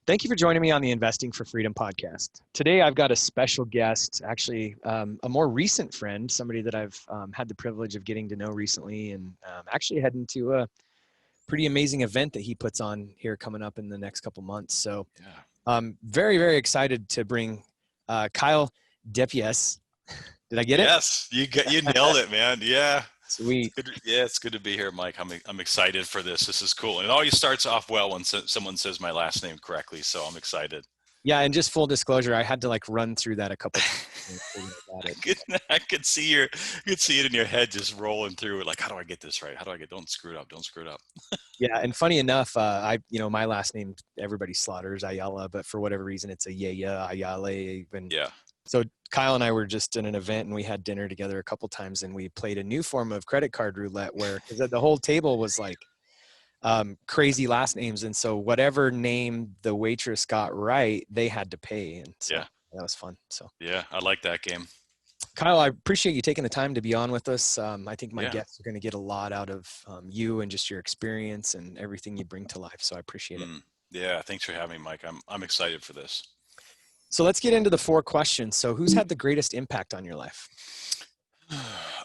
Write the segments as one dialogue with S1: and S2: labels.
S1: Thank you for joining me on the Investing for Freedom podcast. Today, I've got a special guest, actually a more recent friend, somebody that I've had the privilege of getting to know recently, and actually heading to a pretty amazing event that he puts on here coming up in the next couple months. So I'm very, very excited to bring Kyle Depiesse. Did I get it?
S2: Yes, you nailed it, man. Yeah.
S1: Sweet.
S2: It's good to be here, Mike. I'm excited for this. This is cool. And it always starts off well when someone says my last name correctly, so I'm excited.
S1: Yeah, and just full disclosure, I had to like run through that a couple times.
S2: I could see it in your head just rolling through. Like, how do I get this right? Don't screw it up. Don't screw it up.
S1: Yeah, and funny enough, my last name everybody slaughters Ayala, but for whatever reason, it's Ayala. Even
S2: yeah.
S1: So Kyle and I were just in an event and we had dinner together a couple times and we played a new form of credit card roulette where the whole table was like crazy last names. And so whatever name the waitress got right, they had to pay. And so that was fun. So
S2: yeah, I like that game.
S1: Kyle, I appreciate you taking the time to be on with us. I think my guests are going to get a lot out of you and just your experience and everything you bring to life. So I appreciate it.
S2: Yeah, thanks for having me, Mike. I'm excited for this.
S1: So let's get into the 4 questions. So who's had the greatest impact on your life?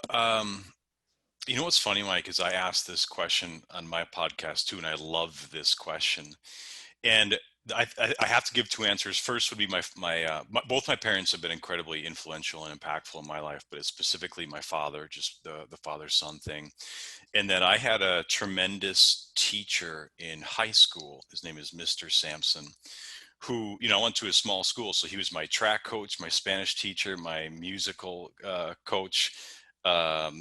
S2: You know what's funny, Mike, is I asked this question on my podcast too, and I love this question. And I have to give 2 answers. First would be both my parents have been incredibly influential and impactful in my life, but it's specifically my father, just the father-son thing. And then I had a tremendous teacher in high school. His name is Mr. Sampson, who, I went to a small school. So he was my track coach, my Spanish teacher, my musical coach,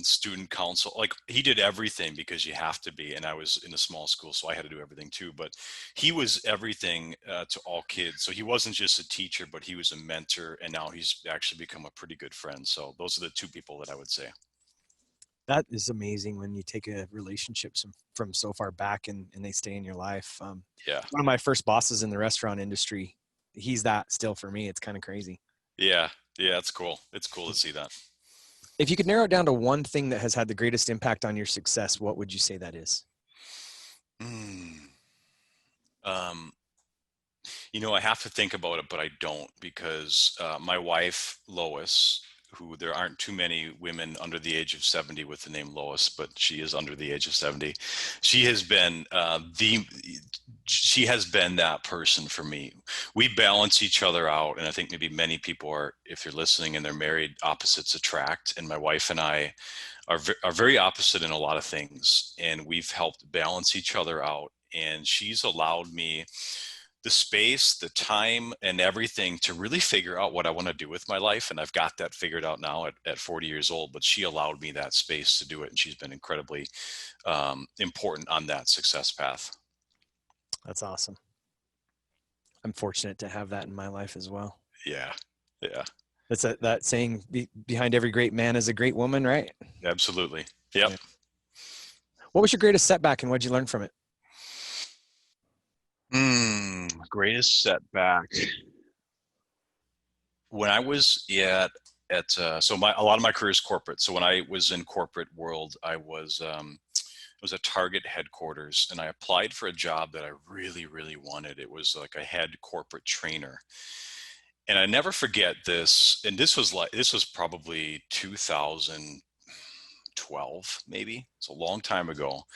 S2: student council. Like, he did everything because you have to be. And I was in a small school, so I had to do everything too. But he was everything to all kids. So he wasn't just a teacher, but he was a mentor. And now he's actually become a pretty good friend. So those are the 2 people that I would say.
S1: That is amazing when you take a relationship from so far back and they stay in your life. One of my first bosses in the restaurant industry, he's that still for me. It's kind of crazy.
S2: Yeah, it's cool. It's cool to see that.
S1: If you could narrow it down to one thing that has had the greatest impact on your success, what would you say that is?
S2: I have to think about it, but I don't, because my wife, Lois, who there aren't too many women under the age of 70 with the name Lois, but she is under the age of 70. She has been that person for me. We balance each other out. And I think maybe many people are, if you're listening and they're married, opposites attract. And my wife and I are very opposite in a lot of things. And we've helped balance each other out. And she's allowed me the space, the time, and everything to really figure out what I want to do with my life. And I've got that figured out now at 40 years old, but she allowed me that space to do it. And she's been incredibly important on that success path.
S1: That's awesome. I'm fortunate to have that in my life as well.
S2: Yeah.
S1: That's that saying, behind every great man is a great woman, right?
S2: Absolutely. Yep. Yeah.
S1: What was your greatest setback and what did you learn from it?
S2: Greatest setback. When I was a lot of my career is corporate. So when I was in corporate world, I was at Target headquarters, and I applied for a job that I really, really wanted. It was like a head corporate trainer. And I never forget this. And this was probably 2012, maybe. It's a long time ago.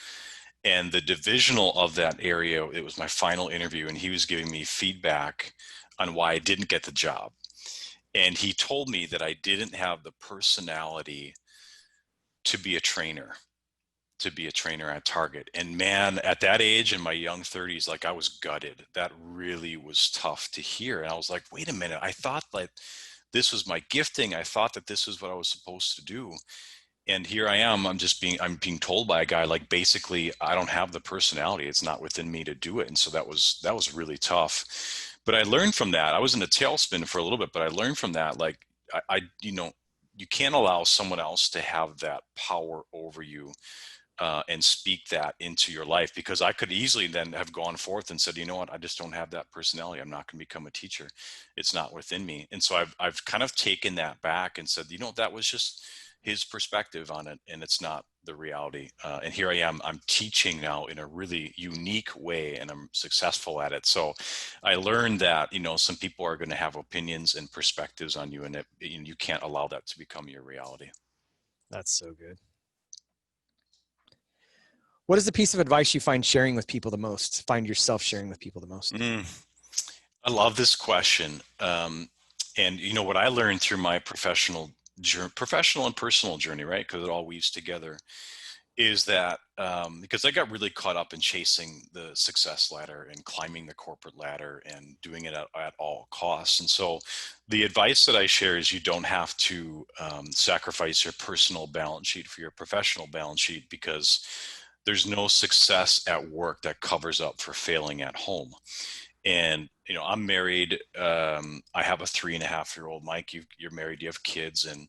S2: And the divisional of that area, it was my final interview, and he was giving me feedback on why I didn't get the job. And he told me that I didn't have the personality to be a trainer at Target. And man, at that age, in my young 30s, like, I was gutted. That really was tough to hear. And I was like, wait a minute, I thought like this was my gifting. I thought that this was what I was supposed to do. And here I am, I'm being told by a guy, like, basically, I don't have the personality. It's not within me to do it. And so that was really tough. But I learned from that. I was in a tailspin for a little bit, but I learned from that, like, you can't allow someone else to have that power over you and speak that into your life, because I could easily then have gone forth and said, you know what, I just don't have that personality. I'm not going to become a teacher. It's not within me. And so I've kind of taken that back and said, that was just, his perspective on it, and it's not the reality. And here I am, I'm teaching now in a really unique way, and I'm successful at it. So I learned that, some people are going to have opinions and perspectives on you, and you can't allow that to become your reality.
S1: That's so good. What is the piece of advice you find sharing with people the most? Find yourself sharing with people the most?
S2: I love this question. And what I learned through my professional and personal journey, right? Because it all weaves together, is that because I got really caught up in chasing the success ladder and climbing the corporate ladder and doing it at all costs. And so the advice that I share is you don't have to sacrifice your personal balance sheet for your professional balance sheet, because there's no success at work that covers up for failing at home. And I'm married. I have a 3.5-year-old. Mike, you're married. You have kids, and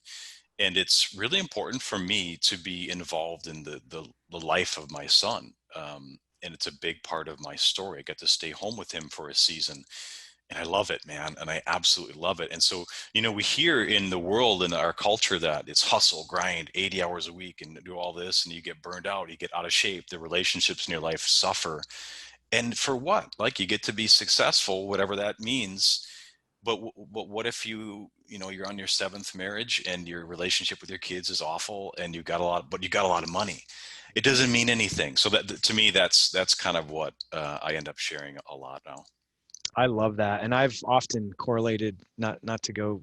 S2: it's really important for me to be involved in the life of my son. And it's a big part of my story. I get to stay home with him for a season, and I love it, man. And I absolutely love it. And so, we hear in the world, in our culture, that it's hustle, grind, 80 hours a week and do all this, and you get burned out, you get out of shape, the relationships in your life suffer. And for what? Like, you get to be successful, whatever that means. But what if you're on your 7th marriage and your relationship with your kids is awful, and you got a lot of money? It doesn't mean anything. So that, to me, that's kind of what I end up sharing a lot now.
S1: I love that. And I've often correlated, not to go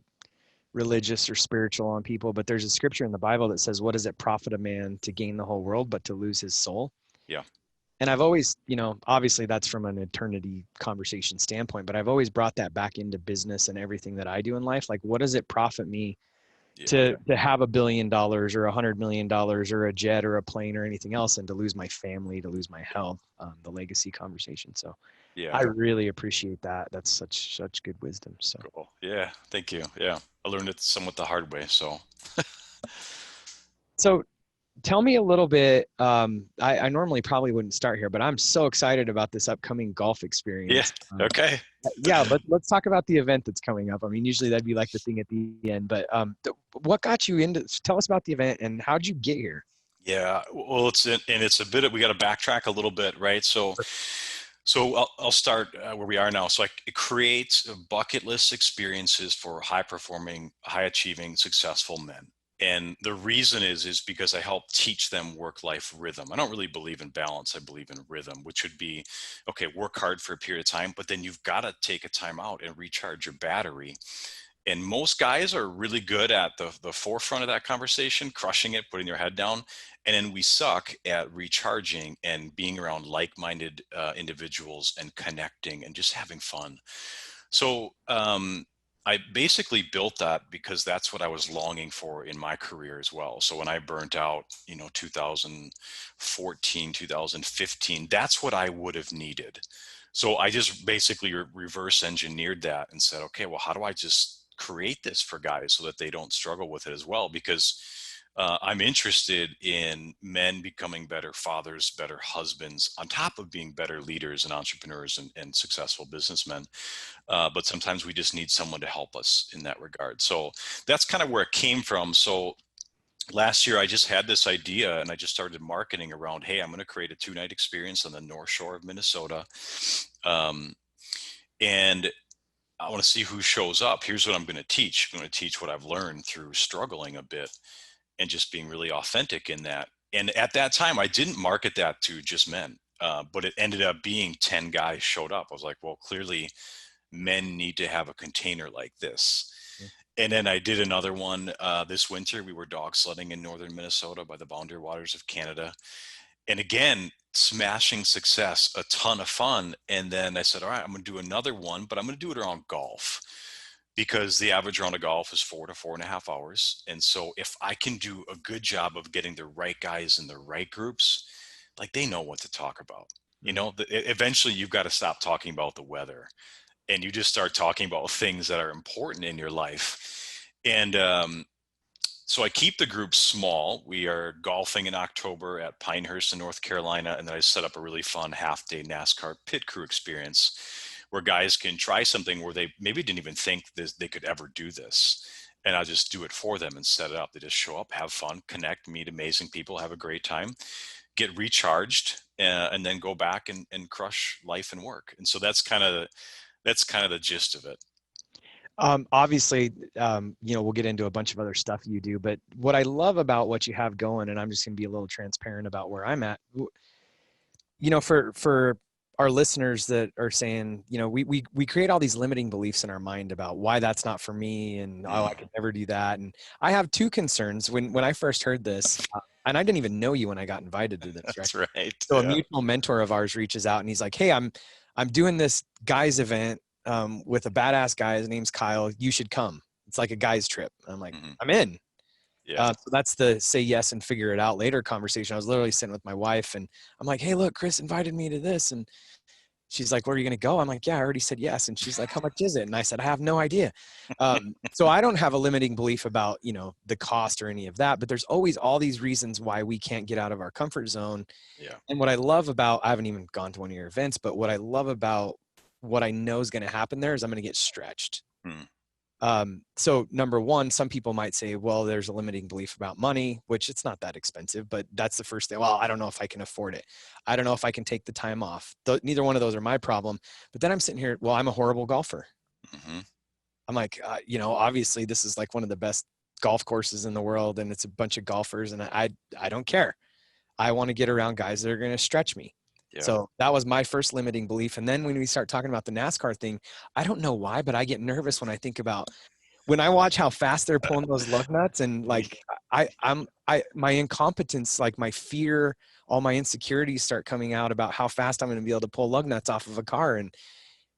S1: religious or spiritual on people, but there's a scripture in the Bible that says, what does it profit a man to gain the whole world, but to lose his soul?
S2: Yeah.
S1: And I've always, obviously that's from an eternity conversation standpoint, but I've always brought that back into business and everything that I do in life. Like, what does it profit me to have $1 billion or $100 million or a jet or a plane or anything else, and to lose my family, to lose my health, the legacy conversation. So
S2: Yeah.
S1: I really appreciate that. That's such good wisdom. So
S2: cool. Yeah. Thank you. Yeah. I learned it somewhat the hard way. So
S1: tell me a little bit. I normally probably wouldn't start here, but I'm so excited about this upcoming golf experience.
S2: Yeah. Okay.
S1: Yeah, let's talk about the event that's coming up. I mean, usually that'd be like the thing at the end, but what got you into? Tell us about the event and how'd you get here?
S2: Yeah. Well, it's a bit. We got to backtrack a little bit, right? So I'll start where we are now. So it creates bucket list experiences for high performing, high achieving, successful men. And the reason is because I help teach them work-life rhythm. I don't really believe in balance. I believe in rhythm, which would be, okay, work hard for a period of time, but then you've got to take a time out and recharge your battery. And most guys are really good at the forefront of that conversation, crushing it, putting their head down. And then we suck at recharging and being around like-minded individuals and connecting and just having fun. So I basically built that because that's what I was longing for in my career as well. So when I burnt out, 2014, 2015, that's what I would have needed. So I just basically reverse engineered that and said, okay, well, how do I just create this for guys so that they don't struggle with it as well? Because I'm interested in men becoming better fathers, better husbands, on top of being better leaders and entrepreneurs and successful businessmen. But sometimes we just need someone to help us in that regard. So that's kind of where it came from. So last year, I just had this idea and I just started marketing around, hey, I'm going to create a 2-night experience on the North Shore of Minnesota. And I want to see who shows up. Here's what I'm going to teach. I'm going to teach what I've learned through struggling a bit and just being really authentic in that. And at that time, I didn't market that to just men, but it ended up being 10 guys showed up. I was like, well, clearly men need to have a container like this. And then I did another one this winter. We were dog sledding in northern Minnesota by the Boundary Waters of Canada. And again, smashing success, a ton of fun. And then I said, all right, I'm going to do another one, but I'm going to do it around golf, because the average round of golf is 4 to 4.5 hours. And so if I can do a good job of getting the right guys in the right groups, like, they know what to talk about. Eventually you've got to stop talking about the weather and you just start talking about things that are important in your life. And so I keep the group small. We are golfing in October at Pinehurst in North Carolina. And then I set up a really fun half-day NASCAR pit crew experience where guys can try something where they maybe didn't even think they could ever do this. and I'll just do it for them and set it up. They just show up, have fun, connect, meet amazing people, have a great time, get recharged, and then go back and crush life and work. And so that's kind of the gist of it.
S1: Obviously, we'll get into a bunch of other stuff you do, but what I love about what you have going, and I'm just going to be a little transparent about where I'm at, for our listeners that are saying, we create all these limiting beliefs in our mind about why that's not for me. And, I could never do that. And I have two concerns when I first heard this, and I didn't even know you when I got invited to this, right?
S2: That's right.
S1: So a mutual mentor of ours reaches out and he's like, "Hey, I'm doing this guys event with a badass guy. His name's Kyle. You should come. It's like a guys trip." And I'm like, "I'm in."
S2: Yeah.
S1: So that's the say yes and figure it out later conversation. I was literally sitting with my wife and I'm like, "Hey, look, Chris invited me to this." And she's like, "Where are you going to go?" I'm like, "Yeah, I already said yes." And she's like, "How much is it?" And I said, "I have no idea." So I don't have a limiting belief about, the cost or any of that, but there's always all these reasons why we can't get out of our comfort zone.
S2: Yeah.
S1: And what I love about, I haven't even gone to one of your events, but what I love about what I know is going to happen there is I'm going to get stretched. So number one, some people might say, well, there's a limiting belief about money, which it's not that expensive, but that's the first thing. Well, I don't know if I can afford it. I don't know if I can take the time off. Neither one of those are my problem. But then I'm sitting here, well, I'm a horrible golfer. I'm like, obviously this is like one of the best golf courses in the world and it's a bunch of golfers and I don't care. I want to get around guys that are going to stretch me. Yeah. So that was my first limiting belief. And then when we start talking about the NASCAR thing, I don't know why, but I get nervous when I think about when I watch how fast they're pulling those lug nuts and like my incompetence, like my fear, all my insecurities start coming out about how fast I'm going to be able to pull lug nuts off of a car. And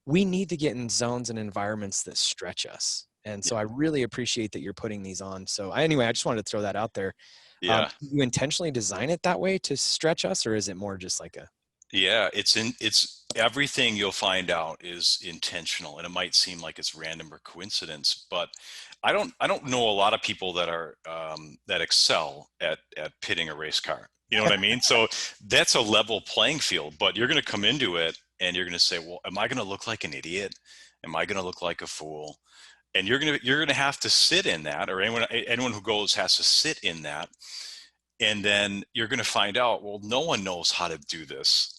S1: we need to get in zones and environments that stretch us. And so I really appreciate that you're putting these on. So anyway, I just wanted to throw that out there.
S2: Yeah.
S1: Do you intentionally design it that way to stretch us, or is it more just like a?
S2: Yeah, it's everything you'll find out is intentional, and it might seem like it's random or coincidence, but I don't know a lot of people that are that excel at pitting a race car. You know what I mean? So that's a level playing field, but you're going to come into it and you're going to say, well, am I going to look like an idiot? Am I going to look like a fool? And you're going to have to sit in that, or anyone who goes has to sit in that. And then you're going to find out, well, no one knows how to do this.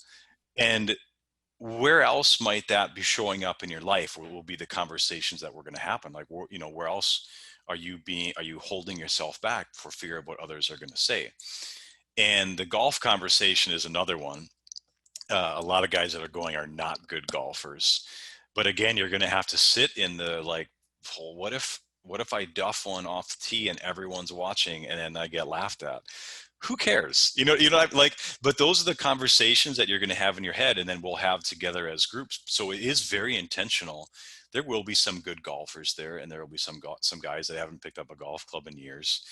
S2: And where else might that be showing up in your life? Where will be the conversations that were going to happen? Like, where else are you holding yourself back for fear of what others are going to say? And the golf conversation is another one. A lot of guys that are going are not good golfers. But again, you're going to have to sit in the like, well, what if I duff one off the tee and everyone's watching and then I get laughed at? Who cares? But those are the conversations that you're going to have in your head and then we'll have together as groups. So it is very intentional. There will be some good golfers there and there will be some guys that haven't picked up a golf club in years,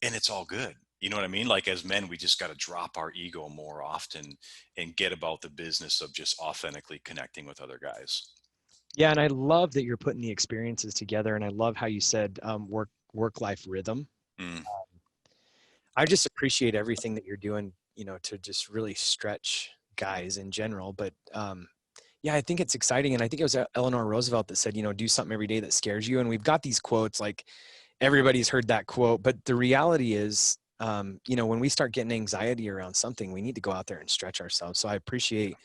S2: and it's all good. You know what I mean? Like as men, we just got to drop our ego more often and get about the business of just authentically connecting with other guys.
S1: Yeah. And I love that you're putting the experiences together. And I love how you said work-life rhythm. I just appreciate everything that you're doing, to just really stretch guys in general. But yeah, I think it's exciting. And I think it was Eleanor Roosevelt that said, do something every day that scares you. And we've got these quotes, like everybody's heard that quote, but the reality is, when we start getting anxiety around something, we need to go out there and stretch ourselves. So I appreciate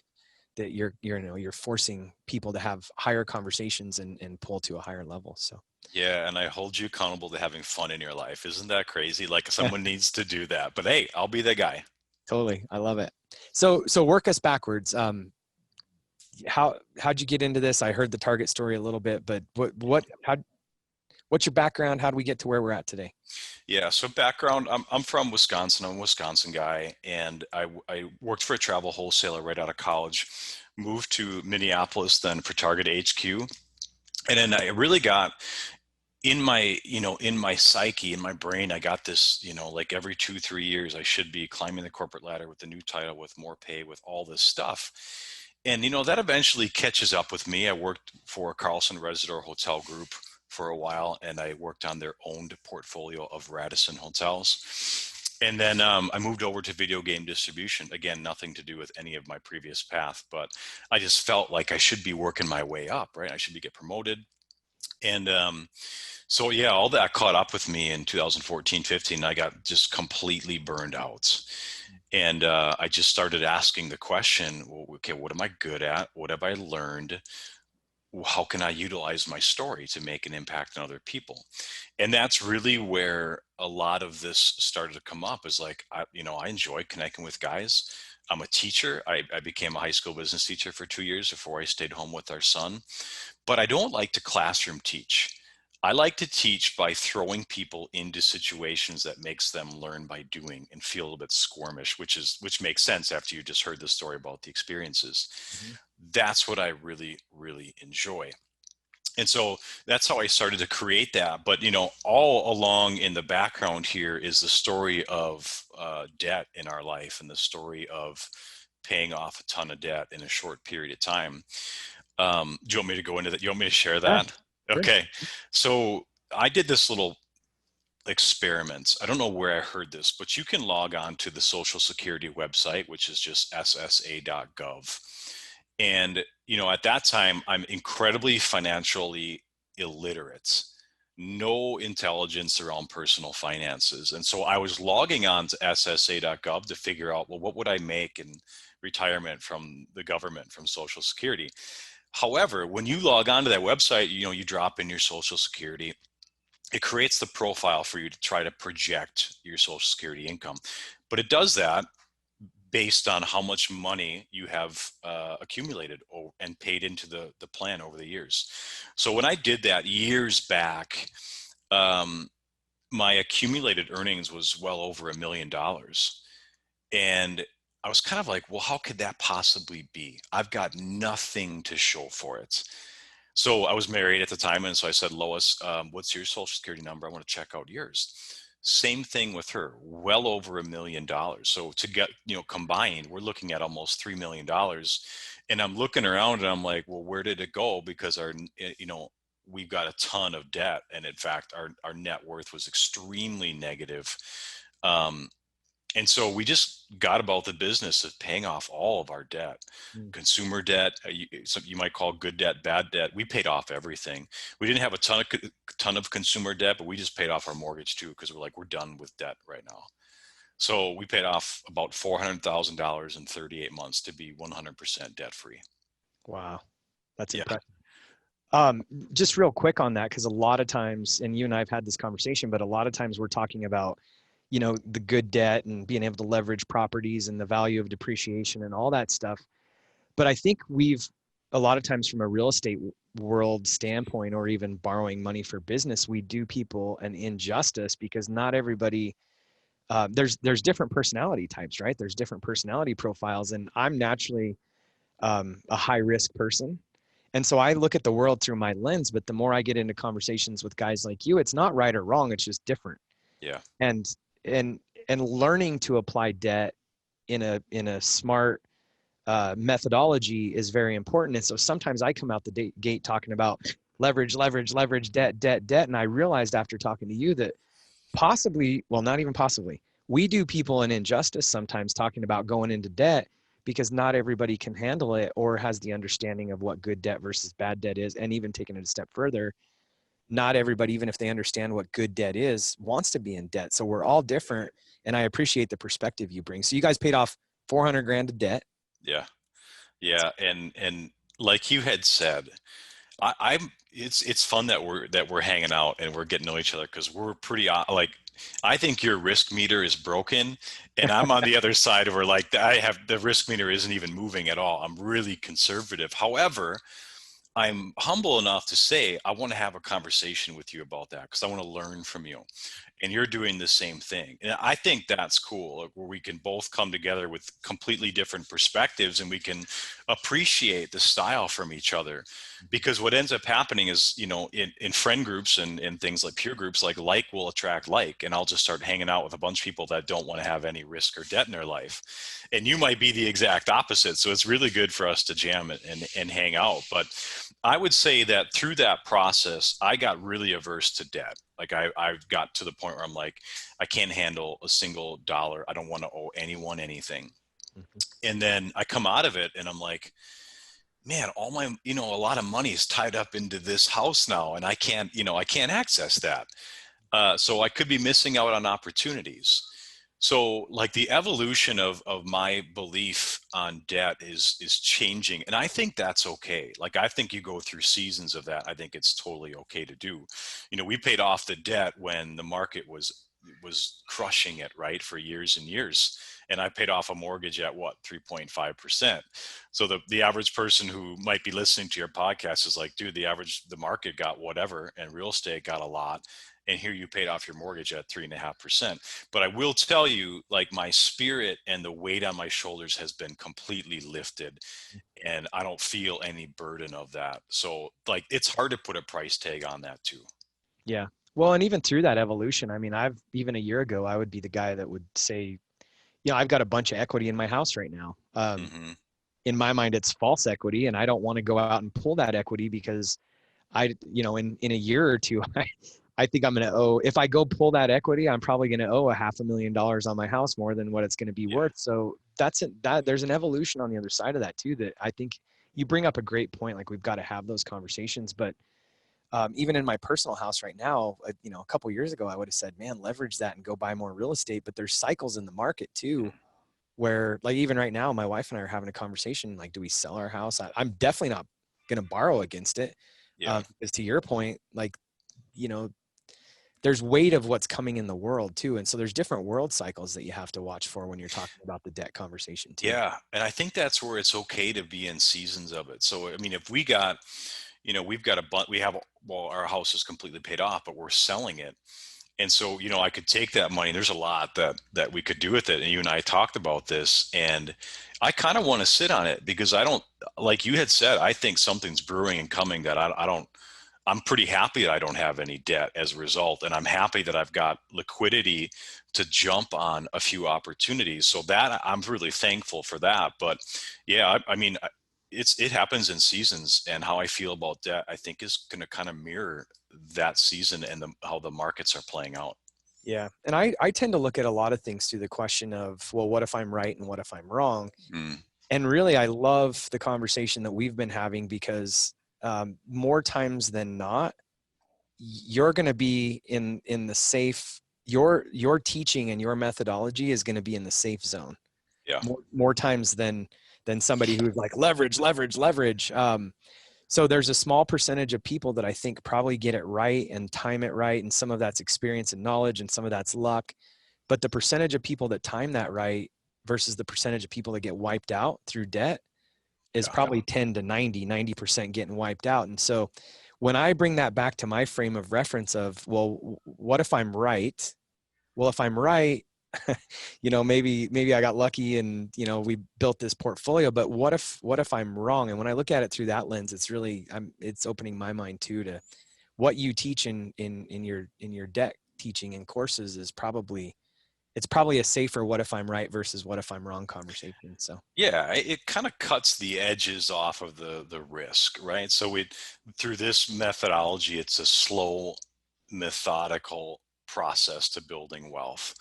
S1: that you're forcing people to have higher conversations and pull to a higher level. So.
S2: Yeah, and I hold you accountable to having fun in your life. Isn't that crazy? Like someone needs to do that. But hey, I'll be that guy.
S1: Totally. I love it. So work us backwards. How'd you get into this? I heard the Target story a little bit, but what's your background? How do we get to where we're at today?
S2: Yeah, so background, I'm from Wisconsin. I'm a Wisconsin guy, and I worked for a travel wholesaler right out of college, moved to Minneapolis then for Target HQ. And then I really got in my psyche, in my brain, I got this, like every 2-3 years, I should be climbing the corporate ladder with a new title, with more pay, with all this stuff. And, that eventually catches up with me. I worked for Carlson Residor Hotel Group for a while, and I worked on their owned portfolio of Radisson hotels. And then I moved over to video game distribution. Again, nothing to do with any of my previous path, but I just felt like I should be working my way up, right? I should be get promoted. And so yeah, all that caught up with me in 2014, 15. I got just completely burned out. And I just started asking the question, well, okay, what am I good at? What have I learned? How can I utilize my story to make an impact on other people? And that's really where a lot of this started to come up, is like, I enjoy connecting with guys. I'm a teacher. I became a high school business teacher for 2 years before I stayed home with our son. But I don't like to classroom teach. I like to teach by throwing people into situations that makes them learn by doing and feel a little bit squirmish, which makes sense after you just heard the story about the experiences.
S1: Mhm.
S2: That's what I really, really enjoy. And so that's how I started to create that. But, all along in the background here is the story of debt in our life, and the story of paying off a ton of debt in a short period of time. Do you want me to go into that? You want me to share
S1: Yeah,
S2: that?
S1: sure.
S2: Okay. So I did this little experiment. I don't know where I heard this, but you can log on to the Social Security website, which is just ssa.gov. And, at that time, I'm incredibly financially illiterate, no intelligence around personal finances. And so I was logging on to ssa.gov to figure out, well, what would I make in retirement from the government, from Social Security? However, when you log on to that website, you drop in your Social Security. It creates the profile for you to try to project your Social Security income. But it does that based on how much money you have accumulated and paid into the plan over the years. So when I did that years back, um, my accumulated earnings was well over $1 million. And I was kind of like, well, how could that possibly be? I've got nothing to show for it. So I was married at the time. And so I said, Lois, what's your Social Security number? I want to check out yours. Same thing with her, well over $1 million. So to get, combined, we're looking at almost $3 million. And I'm looking around and I'm like, well, where did it go? Because we've got a ton of debt. And in fact, our net worth was extremely negative. Um, and so we just got about the business of paying off all of our debt,
S1: Mm.
S2: consumer debt, you might call good debt, bad debt. We paid off everything. We didn't have a ton of consumer debt, but we just paid off our mortgage too, because we're done with debt right now. So we paid off about $400,000 in 38 months to be 100% debt free.
S1: Wow, that's
S2: Yeah.
S1: impressive. Just real quick on that, because a lot of times, and you and I have had this conversation, but a lot of times we're talking about, the good debt and being able to leverage properties and the value of depreciation and all that stuff. But I think a lot of times from a real estate world standpoint, or even borrowing money for business, we do people an injustice, because not everybody, there's different personality types, right? There's different personality profiles. And I'm naturally a high risk person. And so I look at the world through my lens, but the more I get into conversations with guys like you, it's not right or wrong. It's just different.
S2: Yeah.
S1: And, and, and learning to apply debt in a smart methodology is very important. And so sometimes I come out the gate talking about leverage, leverage, leverage, debt, debt, debt. And I realized after talking to you that possibly, well, not even possibly, we do people an injustice sometimes talking about going into debt, because not everybody can handle it or has the understanding of what good debt versus bad debt is. And even taking it a step further, not everybody, even if they understand what good debt is, wants to be in debt. So we're all different. And I appreciate the perspective you bring. So you guys paid off 400 grand of debt.
S2: Yeah. Yeah. And like you had said, it's fun that we're hanging out and we're getting to know each other, because we're pretty like, I think your risk meter is broken, and I'm on the other side of where, like, I have the risk meter isn't even moving at all. I'm really conservative. However, I'm humble enough to say I want to have a conversation with you about that, because I want to learn from you. And you're doing the same thing. And I think that's cool, like, where we can both come together with completely different perspectives, and we can appreciate the style from each other. Because what ends up happening is, in friend groups and things like peer groups, like will attract like, and I'll just start hanging out with a bunch of people that don't want to have any risk or debt in their life. And you might be the exact opposite. So it's really good for us to jam and hang out. But I would say that through that process, I got really averse to debt. Like I've got to the point where I'm like, I can't handle a single dollar. I don't want to owe anyone anything.
S1: Mhm.
S2: And then I come out of it and I'm like, man, all my, a lot of money is tied up into this house now, and I can't access that. So I could be missing out on opportunities. So like the evolution of my belief on debt is changing. And I think that's okay. Like, I think you go through seasons of that. I think it's totally okay to do. We paid off the debt when the market was crushing it, right, for years and years. And I paid off a mortgage at what, 3.5%. So the average person who might be listening to your podcast is like, dude, the market got whatever and real estate got a lot. And here you paid off your mortgage at 3.5%. But I will tell you, like, my spirit and the weight on my shoulders has been completely lifted, and I don't feel any burden of that. So like, it's hard to put a price tag on that too.
S1: Yeah. Well, and even through that evolution, I mean, even a year ago, I would be the guy that would say, I've got a bunch of equity in my house right now.
S2: Mm-hmm.
S1: In my mind, it's false equity, and I don't want to go out and pull that equity because in a year or two, I think I'm going to owe, if I go pull that equity, I'm probably going to owe $500,000 on my house more than what it's going to be
S2: Yeah.
S1: worth. So there's an evolution on the other side of that too, that I think you bring up a great point. Like, we've got to have those conversations, but even in my personal house right now, a couple years ago, I would have said, man, leverage that and go buy more real estate. But there's cycles in the market too, where, like, even right now, my wife and I are having a conversation, like, do we sell our house? I'm definitely not going to borrow against it.
S2: Yeah.
S1: Because to your point, like, you know, there's weight of what's coming in the world too. And so there's different world cycles that you have to watch for when you're talking about the debt conversation too.
S2: Yeah. And I think that's where it's okay to be in seasons of it. So, I mean, if we got, we've got well, our house is completely paid off, but we're selling it. And so, I could take that money. There's a lot that we could do with it. And you and I talked about this, and I kind of want to sit on it because I don't, like you had said, I think something's brewing and coming that I don't, I'm pretty happy that I don't have any debt as a result. And I'm happy that I've got liquidity to jump on a few opportunities. So that I'm really thankful for that. But yeah, I mean, it happens in seasons, and how I feel about debt, I think, is going to kind of mirror that season and how the markets are playing out.
S1: Yeah. And I tend to look at a lot of things through the question of, well, what if I'm right and what if I'm wrong?
S2: Mm,
S1: And really, I love the conversation that we've been having because more times than not, you're going to be in the safe, your teaching and your methodology is going to be in the safe zone
S2: yeah.
S1: more times than somebody who's like leverage. So there's a small percentage of people that I think probably get it right and time it right, and some of that's experience and knowledge and some of that's luck. But the percentage of people that time that right versus the percentage of people that get wiped out through debt is
S2: Yeah.
S1: probably 10 to 90% getting wiped out. And so when I bring that back to my frame of reference of, well, what if I'm right? Well, if I'm right, maybe I got lucky and, we built this portfolio, but what if I'm wrong? And when I look at it through that lens, it's really, it's opening my mind too, to what you teach in your debt teaching and courses is probably a safer what if I'm right versus what if I'm wrong conversation. So
S2: Yeah, it kind of cuts the edges off of the risk, right? So through this methodology, it's a slow, methodical process to building wealth,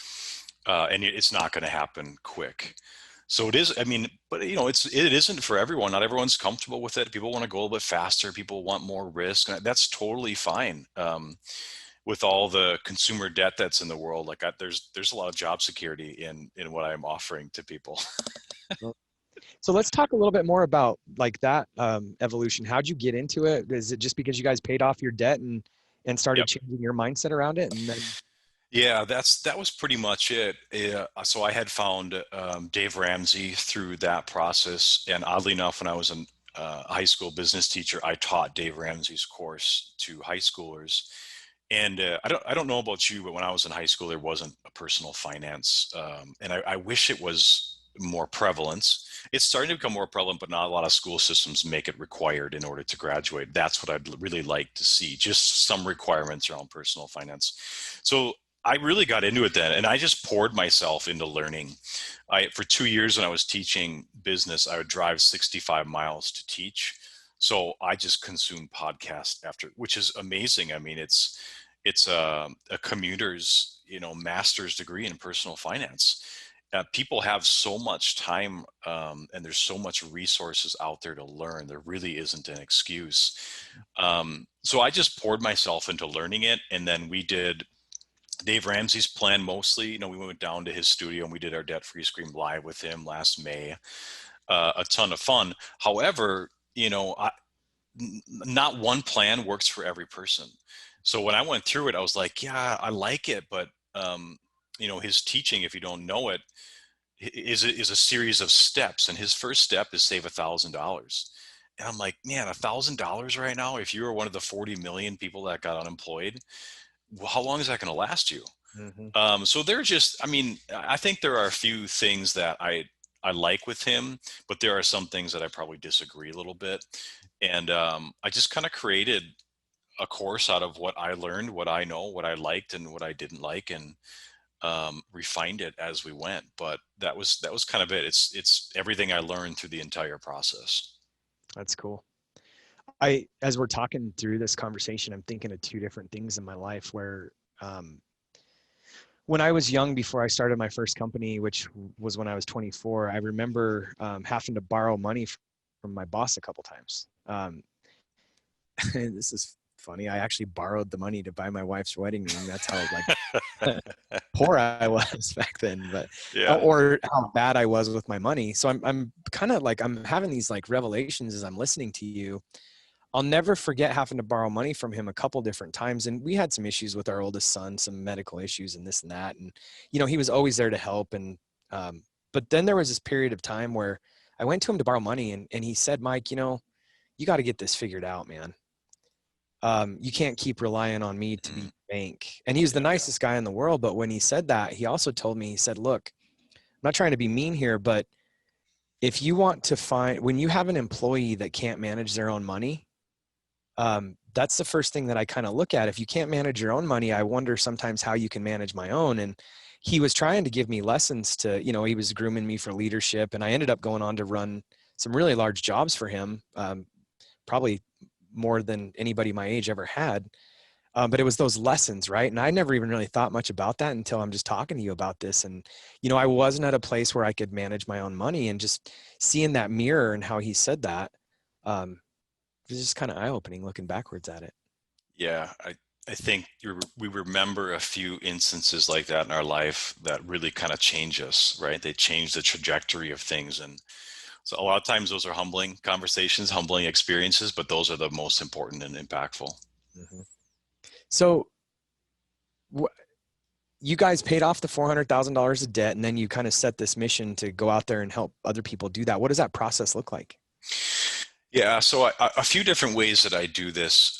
S2: and it's not going to happen quick. So it is. I mean, but it isn't for everyone. Not everyone's comfortable with it. People want to go a little bit faster. People want more risk. And that's totally fine. With all the consumer debt that's in the world, like, there's a lot of job security in what I'm offering to people.
S1: So let's talk a little bit more about like that evolution. How'd you get into it? Is it just because you guys paid off your debt and started
S2: Yep.
S1: changing your mindset around it? And then,
S2: Yeah, that was pretty much it. So I had found Dave Ramsey through that process, and oddly enough, when I was a high school business teacher, I taught Dave Ramsey's course to high schoolers. And I don't know about you, but when I was in high school, there wasn't a personal finance, and I wish it was more prevalent. It's starting to become more prevalent, but not a lot of school systems make it required in order to graduate. That's what I'd really like to see, just some requirements around personal finance. So I really got into it then, and I just poured myself into learning. For 2 years when I was teaching business, I would drive 65 miles to teach. So I just consumed podcast after, which is amazing. I mean, it's a commuter's, master's degree in personal finance. people have so much time, and there's so much resources out there to learn. There really isn't an excuse. So I just poured myself into learning it. And then we did Dave Ramsey's plan mostly. We went down to his studio and we did our Debt Free Scream live with him last May. A ton of fun. However, not one plan works for every person. So when I went through it, I was like, yeah, I like it, but his teaching, if you don't know it, is a series of steps, and his first step is save $1,000. And I'm like, man, $1,000 right now, if you were one of the 40 million people that got unemployed, well, how long is that going to last you? So they're just, I think there are a few things that I like with him, but there are some things that I probably disagree a little bit. And I just kind of created a course out of what I learned, what I know, what I liked and what I didn't like, and refined it as we went. But that was kind of it. It's everything I learned through the entire process.
S1: That's cool. As we're talking through this conversation, I'm thinking of two different things in my life where, when I was young, before I started my first company, which was when I was 24, I remember having to borrow money from my boss a couple times. This is funny. I actually borrowed the money to buy my wife's wedding ring. That's how poor I was back then, but
S2: Yeah.
S1: or how bad I was with my money. So I'm kind of like, I'm having these like revelations as I'm listening to you. I'll never forget having to borrow money from him a couple different times. And we had some issues with our oldest son, some medical issues and this and that. And, he was always there to help. And, but then there was this period of time where I went to him to borrow money and he said, Mike, you got to get this figured out, man. You can't keep relying on me to be bank. And he was the nicest guy in the world. But when he said that, he also told me, he said, look, I'm not trying to be mean here, but if you want to when you have an employee that can't manage their own money, that's the first thing that I kind of look at. If you can't manage your own money, I wonder sometimes how you can manage my own. And he was trying to give me lessons to, he was grooming me for leadership. And I ended up going on to run some really large jobs for him, probably more than anybody my age ever had. But it was those lessons, right? And I never even really thought much about that until I'm just talking to you about this. And, I wasn't at a place where I could manage my own money, and just seeing that mirror and how he said that, it was just kind of eye-opening looking backwards at it.
S2: Yeah. I think we remember a few instances like that in our life that really kind of change us, right? They change the trajectory of things. And so a lot of times those are humbling conversations, humbling experiences, but those are the most important and impactful.
S1: Mm-hmm. So you guys paid off the $400,000 of debt, and then you kind of set this mission to go out there and help other people do that. What does that process look like?
S2: Yeah, so a few different ways that I do this.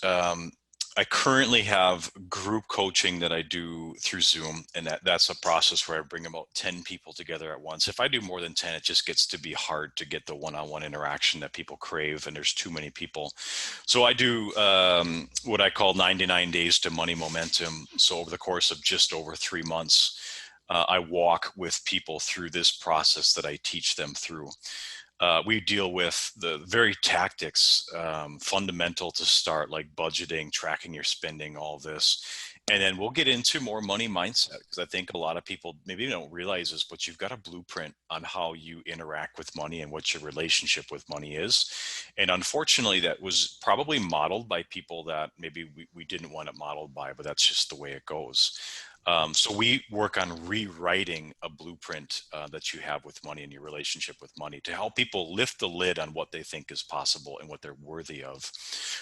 S2: I currently have group coaching that I do through Zoom, and that's a process where I bring about 10 people together at once. If I do more than 10, it just gets to be hard to get the one-on-one interaction that people crave, and there's too many people. So I do what I call 99 days to money momentum. So over the course of just over 3 months, I walk with people through this process that I teach them through. We deal with the very tactics, fundamental to start, like budgeting, tracking your spending, all this. And then we'll get into more money mindset, because I think a lot of people maybe don't realize this, but you've got a blueprint on how you interact with money and what your relationship with money is. And unfortunately, that was probably modeled by people that maybe we didn't want it modeled by, but that's just the way it goes. So we work on rewriting a blueprint that you have with money and your relationship with money to help people lift the lid on what they think is possible and what they're worthy of.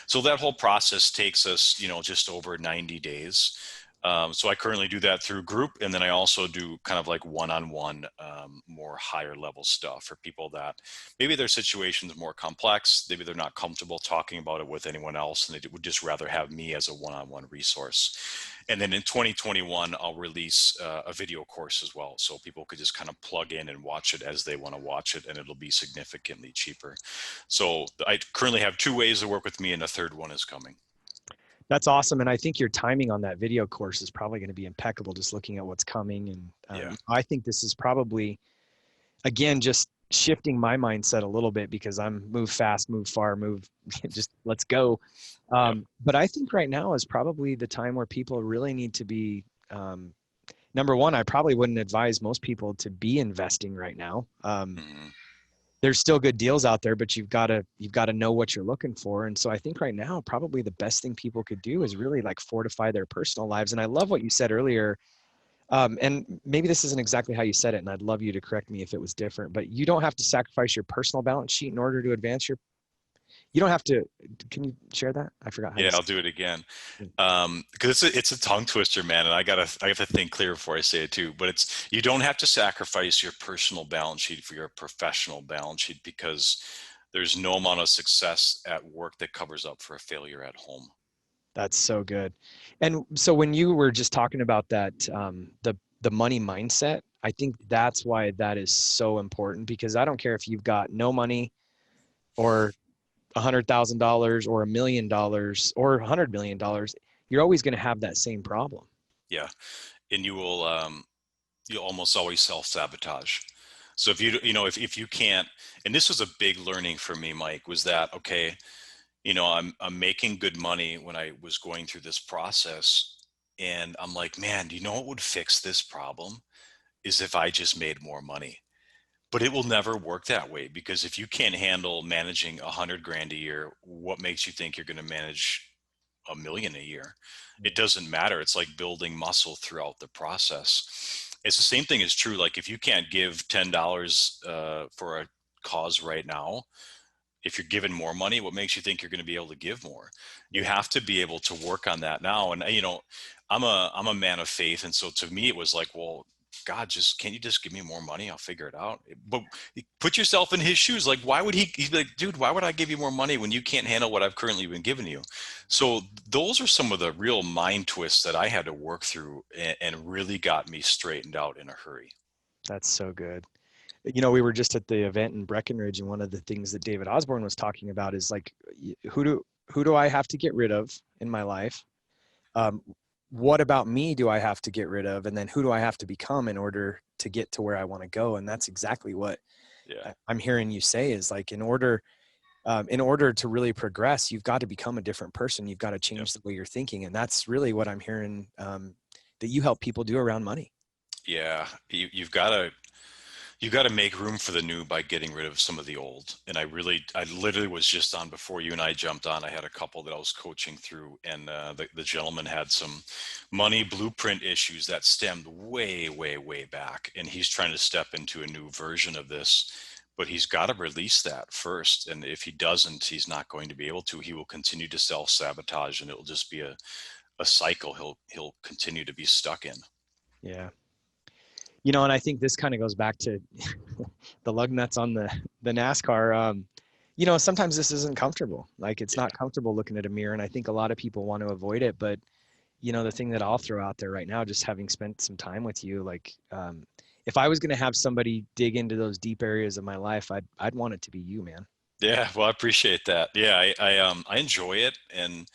S2: So that whole process takes us, just over 90 days. So I currently do that through group, and then I also do kind of like one-on-one, more higher level stuff for people that maybe their situation is more complex. Maybe they're not comfortable talking about it with anyone else, and they would just rather have me as a one-on-one resource. And then in 2021, I'll release a video course as well, so people could just kind of plug in and watch it as they want to watch it, and it'll be significantly cheaper. So I currently have 2 ways to work with me, and a third one is coming.
S1: That's awesome. And I think your timing on that video course is probably going to be impeccable, just looking at what's coming. And
S2: Yeah.
S1: I think this is probably, again, just shifting my mindset a little bit, because I'm move fast, move far, move, just let's go. But I think right now is probably the time where people really need to be number one, I probably wouldn't advise most people to be investing right now.
S2: Mm-hmm.
S1: There's still good deals out there, but you've got to know what you're looking for. And so I think right now, probably the best thing people could do is really like fortify their personal lives. And I love what you said earlier. And maybe this isn't exactly how you said it, and I'd love you to correct me if it was different, but you don't have to sacrifice your personal balance sheet in order to advance your, you don't have to, can you share that? I forgot how
S2: Yeah,
S1: you
S2: I'll
S1: said
S2: do it again.
S1: it.
S2: Because it's a tongue twister, man, and I have to think clear before I say it too. But it's, you don't have to sacrifice your personal balance sheet for your professional balance sheet, because there's no amount of success at work that covers up for a failure at home.
S1: That's so good. And so when you were just talking about that, the money mindset, I think that's why that is so important, because I don't care if you've got no money or $100,000 or $1 million or $100 million, you're always going to have that same problem.
S2: Yeah, and you'll almost always self-sabotage. So if if you can't, and this was a big learning for me, Mike, was that, okay, I'm making good money when I was going through this process, and I'm like, man, do you know what would fix this problem? Is if I just made more money. But it will never work that way, because if you can't handle managing 100 grand a year, what makes you think you're going to manage a million a year? It doesn't matter. It's like building muscle throughout the process. It's the same thing is true. Like if you can't give $10 for a cause right now, if you're given more money, what makes you think you're going to be able to give more? You
S1: Yeah.
S2: have to be able to work on that now. And I'm a man of faith, and so to me it was like, well, God, just can't you just give me more money? I'll figure it out. But put yourself in his shoes. Like, why would he's like, dude, why would I give you more money when you can't handle what I've currently been giving you? So those are some of the real mind twists that I had to work through, and really got me straightened out in a hurry.
S1: That's so good. We were just at the event in Breckenridge, and one of the things that David Osborne was talking about is like, who do I have to get rid of in my life? Um, what about me do I have to get rid of? And then who do I have to become in order to get to where I want to go? And that's exactly what
S2: Yeah.
S1: I'm hearing you say is like, in order to really progress, you've got to become a different person. You've got to
S2: Yep.
S1: change the way you're thinking. And that's really what I'm hearing, that you help people do around money.
S2: Yeah. You got to make room for the new by getting rid of some of the old. And I literally was just on, before you and I jumped on, I had a couple that I was coaching through, and the gentleman had some money blueprint issues that stemmed way, way, way back. And he's trying to step into a new version of this, but he's got to release that first. And if he doesn't, he's not going to be able to. He will continue to self sabotage, and it'll just be a cycle he'll continue to be stuck in.
S1: Yeah. And I think this kind of goes back to the lug nuts on the NASCAR. Sometimes this isn't comfortable. Like it's
S2: Yeah.
S1: not comfortable looking at a mirror, and I think a lot of people want to avoid it. But the thing that I'll throw out there right now, just having spent some time with you, like if I was going to have somebody dig into those deep areas of my life, I'd want it to be you, man.
S2: Yeah, well, I appreciate that. Yeah, I enjoy it, and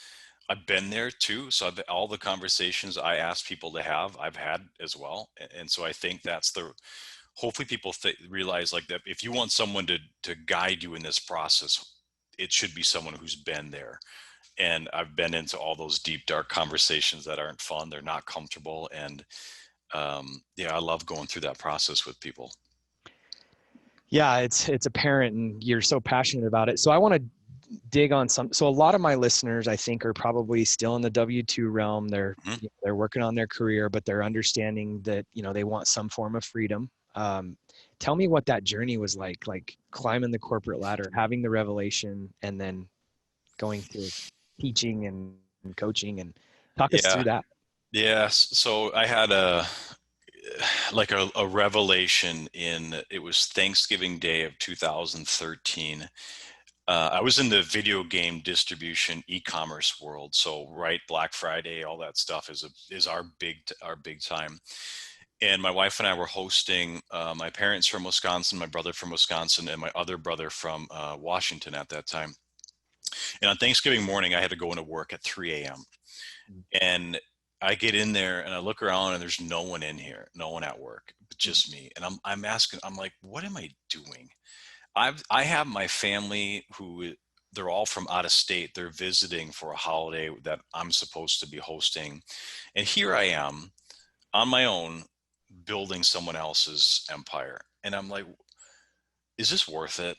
S2: I've been there too. So all the conversations I ask people to have, I've had as well. And so I think that's hopefully people realize like that if you want someone to guide you in this process, it should be someone who's been there. And I've been into all those deep, dark conversations that aren't fun. They're not comfortable. And yeah, I love going through that process with people.
S1: Yeah, it's apparent, and you're so passionate about it. So I want to dig on some. So a lot of my listeners, I think, are probably still in the W-2 realm. They're
S2: Mhm.
S1: they're working on their career, but they're understanding that they want some form of freedom. Tell me what that journey was like climbing the corporate ladder, having the revelation, and then going through teaching and coaching, and talk us
S2: Yeah.
S1: through that.
S2: Yes. So I had a revelation it was Thanksgiving Day of 2013. I was in the video game distribution e-commerce world. So right, Black Friday, all that stuff is our big time. And my wife and I were hosting, my parents from Wisconsin, my brother from Wisconsin, and my other brother from Washington at that time. And on Thanksgiving morning, I had to go into work at 3 a.m. And I get in there and I look around and there's no one in here, no one at work, but just me. And I'm asking, I'm like, what am I doing? I have my family who they're all from out of state. They're visiting for a holiday that I'm supposed to be hosting. And here I am on my own building someone else's empire. And I'm like, is this worth it?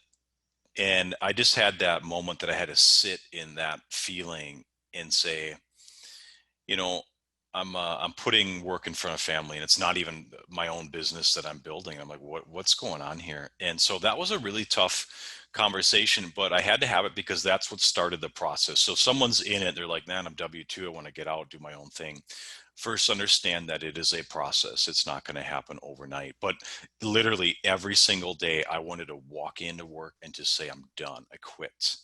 S2: And I just had that moment that I had to sit in that feeling and say, you know, I'm putting work in front of family, and it's not even my own business that I'm building. I'm like, what's going on here? And so that was a really tough conversation, but I had to have it because that's what started the process. So if someone's in it, they're like, man, I'm W-2, I want to get out, do my own thing. First, understand that it is a process. It's not going to happen overnight. But literally every single day, I wanted to walk into work and just say, I'm done. I quit.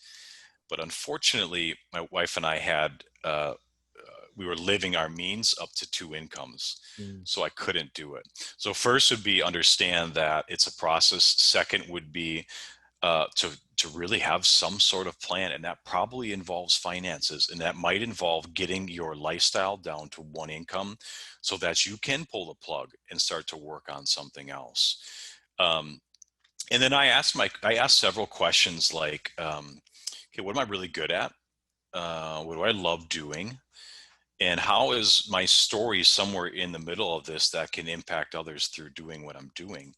S2: But unfortunately, my wife and I had we were living our means up to two incomes.
S1: Mm.
S2: So I couldn't do it. So first would be understand that it's a process. Second would be to really have some sort of plan, and that probably involves finances, and that might involve getting your lifestyle down to one income so that you can pull the plug and start to work on something else. And then I asked several questions like, okay, what am I really good at? What do I love doing? And how is my story somewhere in the middle of this that can impact others through doing what I'm doing?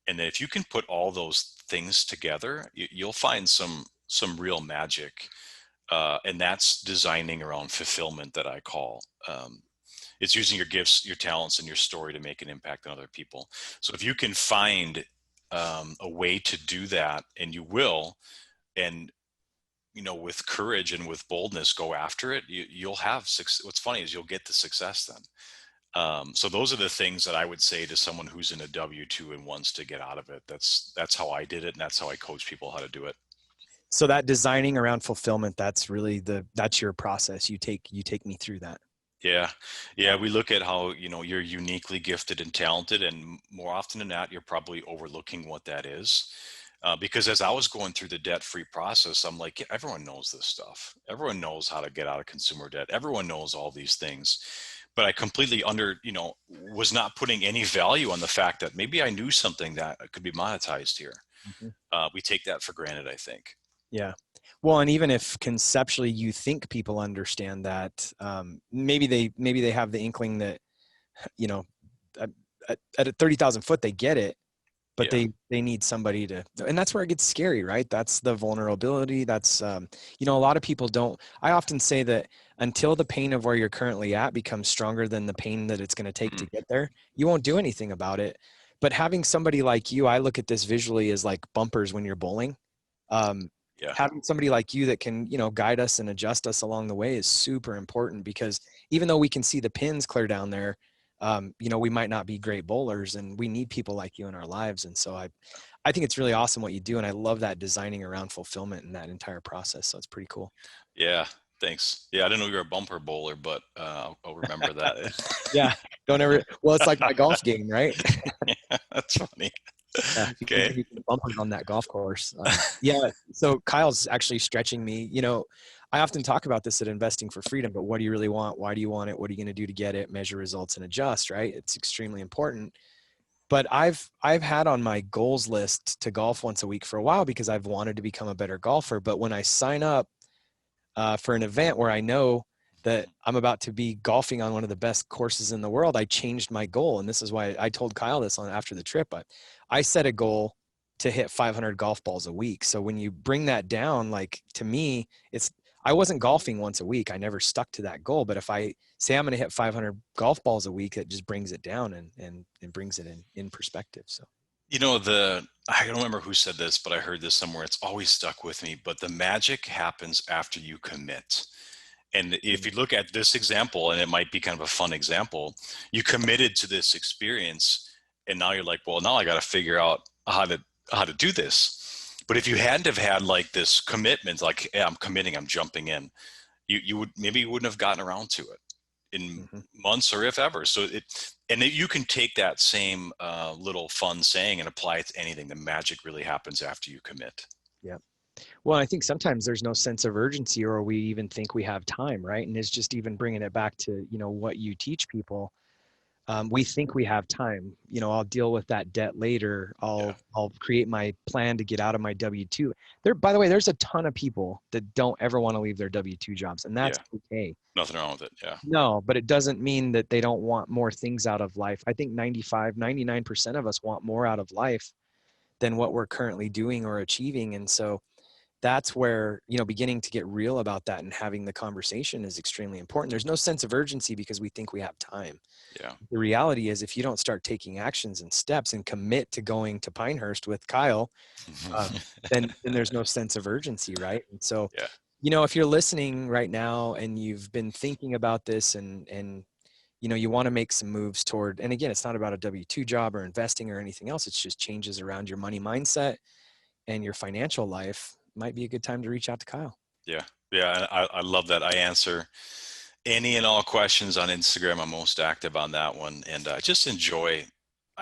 S2: And then if you can put all those things together, you'll find some real magic. And that's designing around fulfillment that I call. It's using your gifts, your talents, and your story to make an impact on other people. So if you can find a way to do that, and you will, and with courage and with boldness, go after it, you'll have success. What's funny is you'll get the success then. So those are the things that I would say to someone who's in a W-2 and wants to get out of it. That's how I did it, and that's how I coach people how to do it.
S1: So that designing around fulfillment, that's really that's your process. You take me through that.
S2: Yeah. Yeah. We look at how, you're uniquely gifted and talented, and more often than not, you're probably overlooking what that is. Because as I was going through the debt-free process, I'm like, yeah, everyone knows this stuff. Everyone knows how to get out of consumer debt. Everyone knows all these things. But I completely was not putting any value on the fact that maybe I knew something that could be monetized here.
S1: Mhm.
S2: We take that for granted, I think.
S1: Yeah. Well, and even if conceptually you think people understand that, maybe they have the inkling that, you know, at, at a 30,000 foot, they get it, but
S2: Yeah.
S1: they need somebody to, and that's where it gets scary, right? That's the vulnerability. That's, a lot of people don't, I often say that until the pain of where you're currently at becomes stronger than the pain that it's going to take to get there, you won't do anything about it. But having somebody like you, I look at this visually as like bumpers when you're bowling.
S2: Yeah.
S1: Having somebody like you that can, guide us and adjust us along the way is super important, because even though we can see the pins clear down there, we might not be great bowlers, and we need people like you in our lives. And so I think it's really awesome what you do. And I love that designing around fulfillment and that entire process. So it's pretty cool.
S2: Yeah. Thanks. Yeah. I didn't know you were a bumper bowler, but I'll remember that.
S1: Yeah. Don't ever, well, it's like my golf game, right?
S2: Yeah, that's funny.
S1: Yeah, you can
S2: Okay.
S1: give me the bumpers on that golf course. Yeah, so Kyle's actually stretching me. I often talk about this at Investing for Freedom, but what do you really want? Why do you want it? What are you going to do to get it? Measure results and adjust, right? It's extremely important. But I've had on my goals list to golf once a week for a while because I've wanted to become a better golfer. But when I sign up for an event where I know that I'm about to be golfing on one of the best courses in the world, I changed my goal. And this is why I told Kyle this after the trip. I set a goal to hit 500 golf balls a week. So when you bring that down, like, to me, I wasn't golfing once a week. I never stuck to that goal. But if I say I'm going to hit 500 golf balls a week, it just brings it down and brings it in perspective. So,
S2: I don't remember who said this, but I heard this somewhere. It's always stuck with me, but the magic happens after you commit. And if you look at this example, and it might be kind of a fun example, you committed to this experience, and now you're like, well, now I got to figure out how to do this. But if you hadn't have had like this commitment, like, hey, I'm committing, I'm jumping in, you wouldn't have gotten around to it in months, or if ever. So you can take that same little fun saying and apply it to anything. The magic really happens after you commit.
S1: yeah. Well, I think sometimes there's no sense of urgency, or we even think we have time, right? And it's just even bringing it back to, what you teach people. we think we have time. You know, I'll deal with that debt later.
S2: Yeah.
S1: I'll create my plan to get out of my W-2. There, by the way, there's a ton of people that don't ever want to leave their W-2 jobs, and that's
S2: Yeah.
S1: okay.
S2: Nothing wrong with it. Yeah.
S1: No, but it doesn't mean that they don't want more things out of life. I think 99% of us want more out of life than what we're currently doing or achieving. And so that's where, you know, beginning to get real about that and having the conversation is extremely important. There's no sense of urgency because we think we have time.
S2: Yeah.
S1: The reality is, if you don't start taking actions and steps and commit to going to Pinehurst with Kyle, then there's no sense of urgency, right? And so,
S2: Yeah.
S1: you know, if you're listening right now and you've been thinking about this and you know, you want to make some moves toward, and again, it's not about a W-2 job or investing or anything else. It's just changes around your money mindset and your financial life. Might be a good time to reach out to Kyle.
S2: Yeah. Yeah. And I love that. I answer any and all questions on Instagram. I'm most active on that one. And I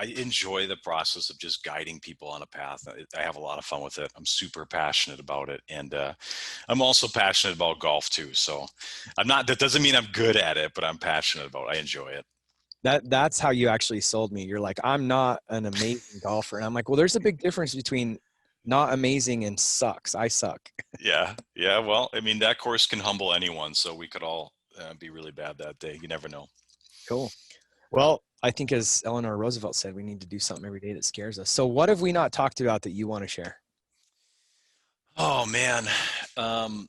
S2: enjoy the process of just guiding people on a path. I have a lot of fun with it. I'm super passionate about it. And I'm also passionate about golf too. So that doesn't mean I'm good at it, but I'm passionate about it. I enjoy it.
S1: That's how you actually sold me. You're like, I'm not an amazing golfer. And I'm like, well, there's a big difference between not amazing and sucks. I suck.
S2: Yeah. Yeah. Well, I mean, that course can humble anyone. So we could all be really bad that day. You never know.
S1: Cool. Well, I think as Eleanor Roosevelt said, we need to do something every day that scares us. So what have we not talked about that you want to share?
S2: Oh man. Um,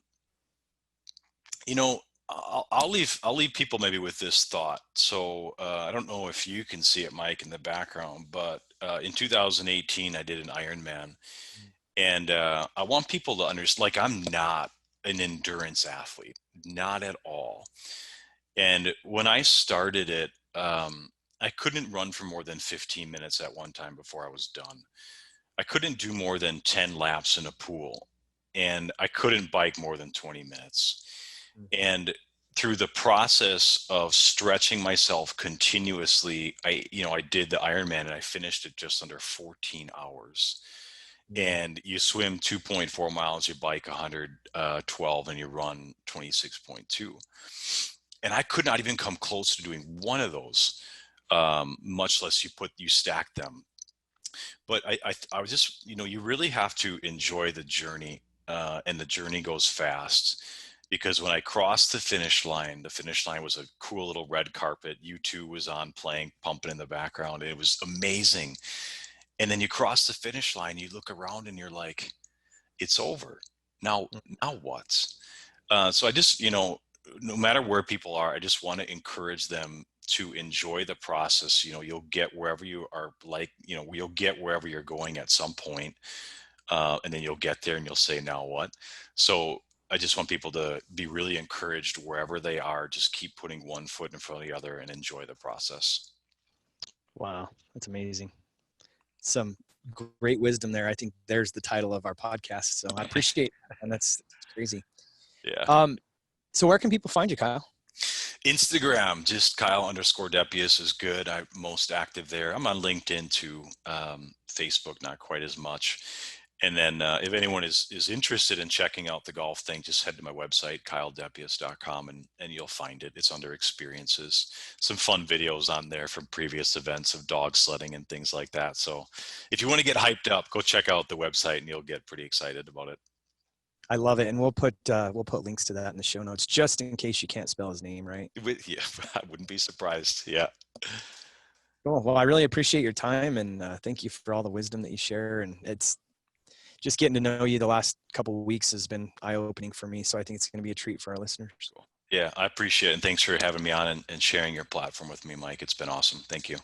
S2: you know, I'll leave people maybe with this thought. So I don't know if you can see it, Mike, in the background, but in 2018 I did an Ironman, and I want people to understand. Like, I'm not an endurance athlete, not at all. And when I started it, I couldn't run for more than 15 minutes at one time before I was done. I couldn't do more than 10 laps in a pool, and I couldn't bike more than 20 minutes. And through the process of stretching myself continuously, I did the Ironman and I finished it just under 14 hours. And you swim 2.4 miles, you bike 112, and you run 26.2. And I could not even come close to doing one of those, much less you stack them. But I was just, you really have to enjoy the journey, and the journey goes fast. Because when I crossed the finish line was a cool little red carpet. U2 was on playing, pumping in the background. It was amazing. And then you cross the finish line, you look around and you're like, it's over. Now what? So I just, no matter where people are, I just want to encourage them to enjoy the process. You'll get wherever you are, you'll get wherever you're going at some point. And then you'll get there and you'll say, now what? So I just want people to be really encouraged wherever they are. Just keep putting one foot in front of the other and enjoy the process.
S1: Wow. That's amazing. Some great wisdom there. I think there's the title of our podcast. So I appreciate that. And that's crazy.
S2: Yeah.
S1: So where can people find you, Kyle?
S2: Instagram, just Kyle_Depiesse is good. I'm most active there. I'm on LinkedIn too. Facebook, not quite as much. And then if anyone is interested in checking out the golf thing, just head to my website, kyledepiesse.com, and you'll find it. It's under experiences. Some fun videos on there from previous events of dog sledding and things like that. So if you want to get hyped up, go check out the website and you'll get pretty excited about it.
S1: I love it. And we'll put links to that in the show notes, just in case you can't spell his name right.
S2: Yeah, I wouldn't be surprised. Yeah.
S1: Cool. Well, I really appreciate your time, and thank you for all the wisdom that you share. And it's just getting to know you the last couple of weeks has been eye-opening for me. So I think it's going to be a treat for our listeners.
S2: Yeah, I appreciate it. And thanks for having me on and sharing your platform with me, Mike. It's been awesome. Thank you.